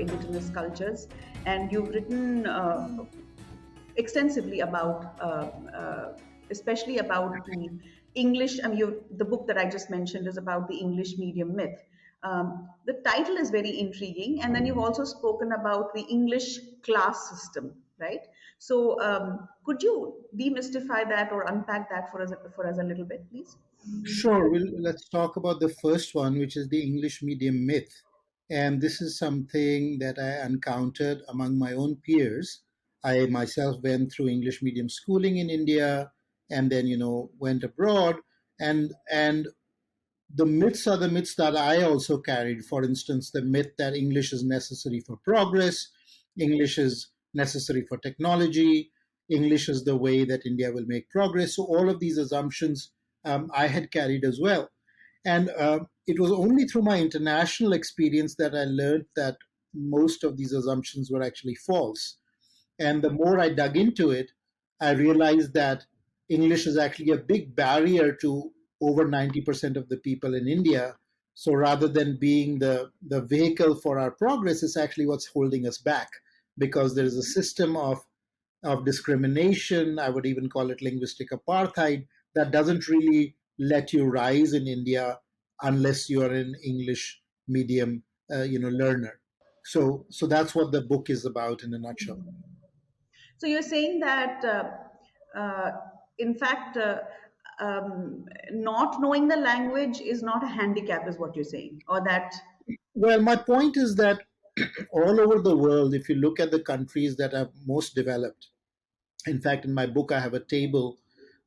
indigenous cultures, and you've written extensively about, especially about the English. I mean, the book that I just mentioned is about the English medium myth. The title is very intriguing, and then you've also spoken about the English class system, right? So, could you demystify that or unpack that for us a little bit, please? Sure. Let's talk about the first one, which is the English medium myth. And this is something that I encountered among my own peers. I myself went through English medium schooling in India and then, went abroad. And the myths are the myths that I also carried. For instance, the myth that English is necessary for progress, English is necessary for technology, English is the way that India will make progress. So all of these assumptions I had carried as well. And it was only through my international experience that I learned that most of these assumptions were actually false. And the more I dug into it, I realized that English is actually a big barrier to over 90% of the people in India. So rather than being the vehicle for our progress, it's actually what's holding us back, because there is a system of discrimination. I would even call it linguistic apartheid, that doesn't really let you rise in India unless you are an English medium, learner. So that's what the book is about in a nutshell. So you're saying that, in fact, not knowing the language is not a handicap, is what you're saying, or that. Well, my point is that all over the world, if you look at the countries that are most developed, in fact, in my book, I have a table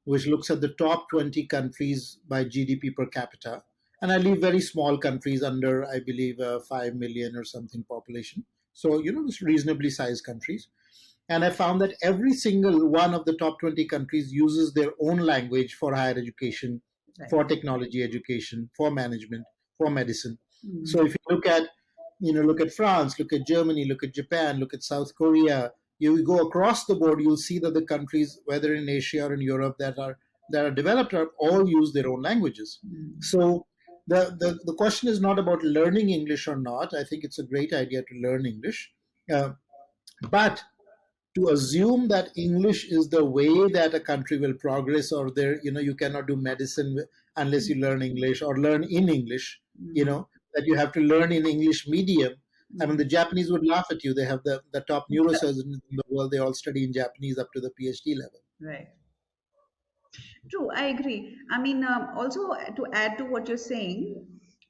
which looks at the top 20 countries by GDP per capita. And I leave very small countries under, I believe, 5 million or something population. So, it's reasonably sized countries. And I found that every single one of the top 20 countries uses their own language for higher education, Right. for technology education, for management, for medicine. Mm. So if you look at France, look at Germany, look at Japan, look at South Korea, you go across the board, you'll see that the countries, whether in Asia or in Europe, that are developed, are all use their own languages. Mm. So the question is not about learning English or not. I think it's a great idea to learn English, but to assume that English is the way that a country will progress, or you cannot do medicine unless you learn English, or learn in English, that you have to learn in English medium. I mean, the Japanese would laugh at you. They have the top neurosurgeons in the world. They all study in Japanese up to the PhD level. Right. True, I agree. I mean, also to add to what you're saying,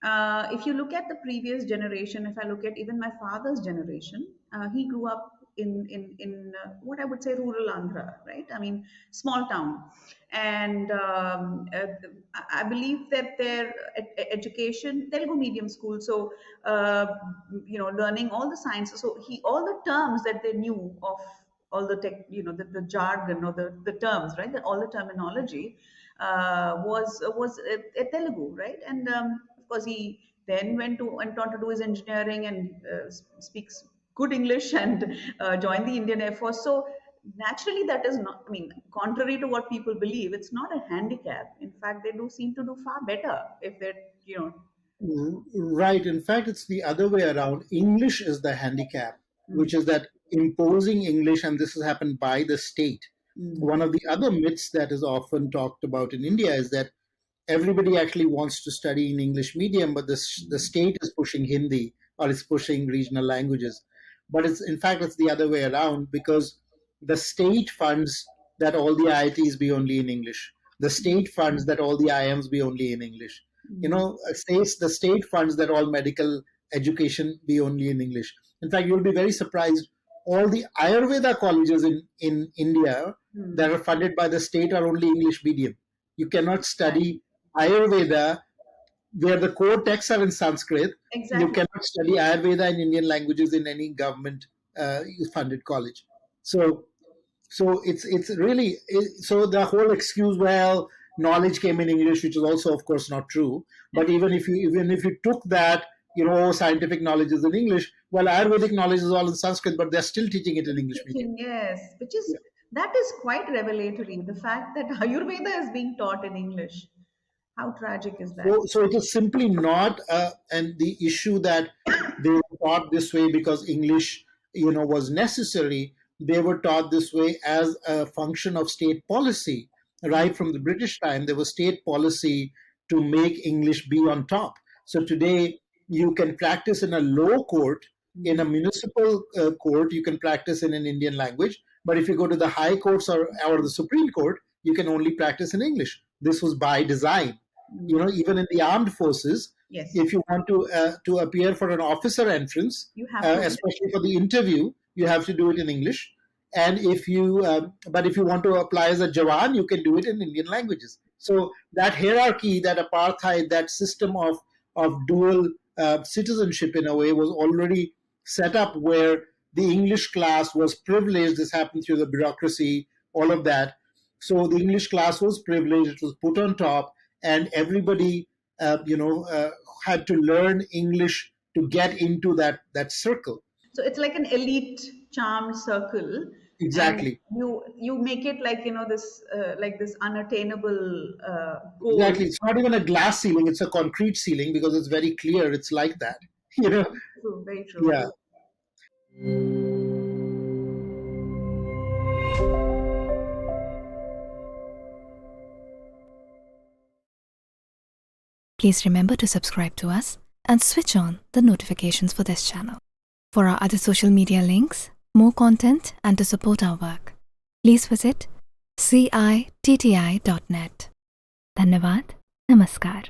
if you look at the previous generation, if I look at even my father's generation, he grew up in what I would say rural Andhra, right? I mean, small town, and I believe that their education, Telugu medium school, so learning all the sciences, so all the terms that they knew of, all the tech, the jargon, or the terms, right? All the terminology was Telugu, right? And of course, he then went on to do his engineering and speaks good English and joined the Indian Air Force. So naturally, that is not. I mean, contrary to what people believe, it's not a handicap. In fact, they do seem to do far better if they're. Right. In fact, it's the other way around. English is the handicap, which is that imposing English, and this has happened by the state. One of the other myths that is often talked about in India is that everybody actually wants to study in English medium, but the state is pushing Hindi, or it's pushing regional languages. But in fact, it's the other way around, because the state funds that all the IITs be only in English. The state funds that all the IIMs be only in English. The state funds that all medical education be only in English. In fact, you'll be very surprised. All the Ayurveda colleges in India that are funded by the state are only English medium. You cannot study Ayurveda where the core texts are in Sanskrit. Exactly. You cannot study Ayurveda in Indian languages in any government funded college. So it's really, so the whole excuse, well, knowledge came in English, which is also, of course, not true. But even if you took that, scientific knowledge is in English, well, Ayurvedic knowledge is all in Sanskrit, but they're still teaching it in English medium. Yes, that is quite revelatory. The fact that Ayurveda is being taught in English. How tragic is that? So it is simply not, and the issue that they taught this way because English, was necessary. They were taught this way as a function of state policy. Right from the British time, there was state policy to make English be on top. So today, you can practice in a low court, in a municipal court, you can practice in an Indian language. But if you go to the high courts or the Supreme Court, you can only practice in English. This was by design. Even in the armed forces, Yes. if you want to appear for an officer entrance, You have to. especially for the interview, you have to do it in English. And but if you want to apply as a Jawan, you can do it in Indian languages. So that hierarchy, that apartheid, that system of dual citizenship in a way was already set up, where the English class was privileged. This happened through the bureaucracy, all of that. So the English class was privileged, it was put on top, and everybody, had to learn English to get into that circle. So it's like an elite charmed circle, and Exactly. you make it like this unattainable goal. Exactly. It's not even a glass ceiling, it's a concrete ceiling because it's very clear. It's like that. You know? True, very true. Yeah. Please remember to subscribe to us and switch on the notifications for this channel. For our other social media links, more content, and to support our work, please visit citti.net. Dhanyavad. Namaskar.